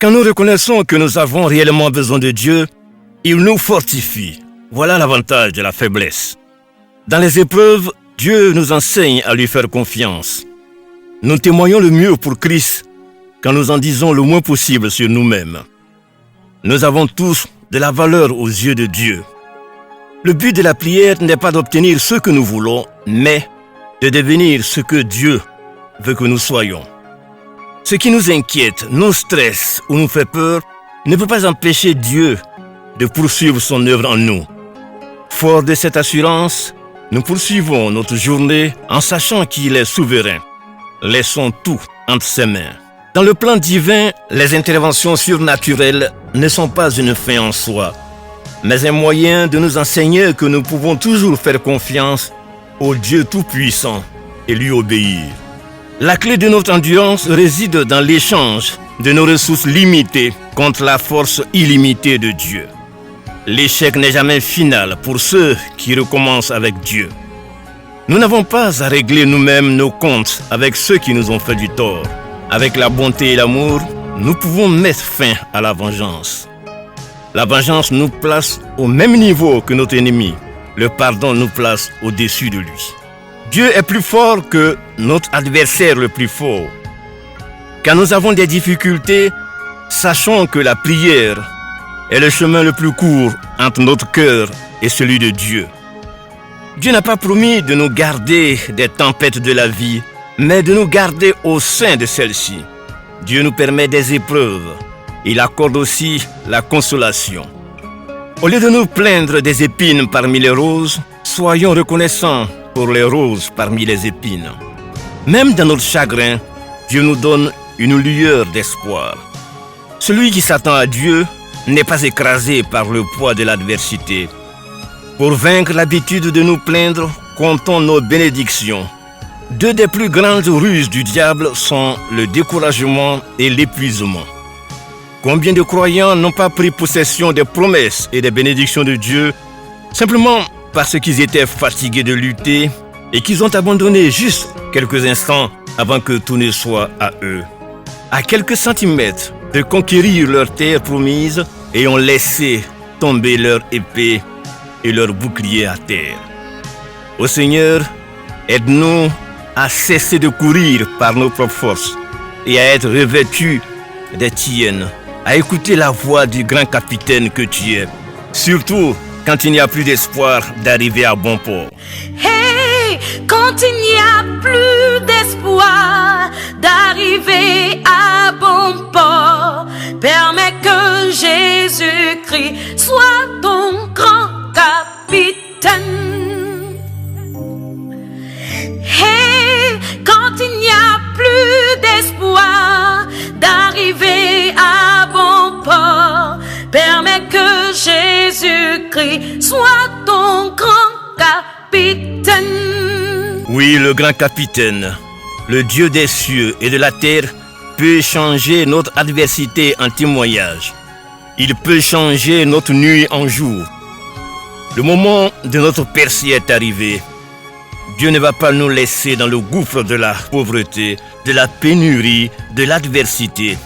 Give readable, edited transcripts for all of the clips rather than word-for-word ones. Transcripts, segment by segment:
Quand nous reconnaissons que nous avons réellement besoin de Dieu, il nous fortifie. Voilà l'avantage de la faiblesse. Dans les épreuves, Dieu nous enseigne à lui faire confiance. Nous témoignons le mieux pour Christ quand nous en disons le moins possible sur nous-mêmes. Nous avons tous de la valeur aux yeux de Dieu. Le but de la prière n'est pas d'obtenir ce que nous voulons, mais de devenir ce que Dieu veut que nous soyons. Ce qui nous inquiète, nous stresse ou nous fait peur ne peut pas empêcher Dieu de poursuivre son œuvre en nous. Fort de cette assurance, nous poursuivons notre journée en sachant qu'il est souverain. Laissons tout entre ses mains. Dans le plan divin, les interventions surnaturelles ne sont pas une fin en soi, mais un moyen de nous enseigner que nous pouvons toujours faire confiance au Dieu Tout-Puissant et lui obéir. La clé de notre endurance réside dans l'échange de nos ressources limitées contre la force illimitée de Dieu. L'échec n'est jamais final pour ceux qui recommencent avec Dieu. Nous n'avons pas à régler nous-mêmes nos comptes avec ceux qui nous ont fait du tort. Avec la bonté et l'amour, nous pouvons mettre fin à la vengeance. La vengeance nous place au même niveau que notre ennemi. Le pardon nous place au-dessus de lui. Dieu est plus fort que notre adversaire le plus fort. Quand nous avons des difficultés, sachons que la prière est le chemin le plus court entre notre cœur et celui de Dieu. Dieu n'a pas promis de nous garder des tempêtes de la vie, mais de nous garder au sein de celles-ci. Dieu nous permet des épreuves. Il accorde aussi la consolation. Au lieu de nous plaindre des épines parmi les roses, soyons reconnaissants pour les roses parmi les épines. Même dans notre chagrin, Dieu nous donne une lueur d'espoir. Celui qui s'attend à Dieu n'est pas écrasé par le poids de l'adversité. Pour vaincre l'habitude de nous plaindre, comptons nos bénédictions. Deux des plus grandes ruses du diable sont le découragement et l'épuisement. Combien de croyants n'ont pas pris possession des promesses et des bénédictions de Dieu simplement parce qu'ils étaient fatigués de lutter et qu'ils ont abandonné juste quelques instants avant que tout ne soit à eux. À quelques centimètres de conquérir leur terre promise et ont laissé tomber leur épée et leur bouclier à terre. Ô Seigneur, aide-nous à cesser de courir par nos propres forces et à être revêtus des tiennes, à écouter la voix du grand capitaine que tu es, surtout quand il n'y a plus d'espoir d'arriver à bon port. Hey, quand il n'y a plus d'espoir d'arriver à bon port, permets que Jésus-Christ soit ton grand capitaine. Hey, quand il n'y a plus d'espoir d'arriver à bon port, permets que Jésus-Christ soit ton grand capitaine. Oui, le grand capitaine, le Dieu des cieux et de la terre, peut changer notre adversité en témoignage. Il peut changer notre nuit en jour. Le moment de notre percée est arrivé. Dieu ne va pas nous laisser dans le gouffre de la pauvreté, de la pénurie, de l'adversité.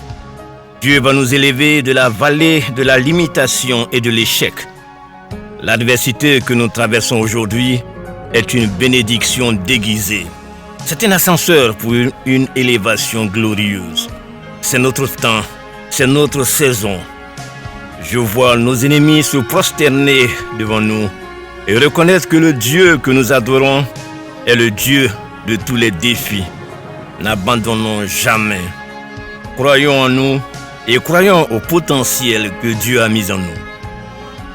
Dieu va nous élever de la vallée de la limitation et de l'échec. L'adversité que nous traversons aujourd'hui est une bénédiction déguisée. C'est un ascenseur pour une élévation glorieuse. C'est notre temps, c'est notre saison. Je vois nos ennemis se prosterner devant nous et reconnaître que le Dieu que nous adorons est le Dieu de tous les défis. N'abandonnons jamais. Croyons en nous et croyons au potentiel que Dieu a mis en nous.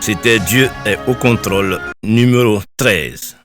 C'était Dieu est au contrôle, numéro 13.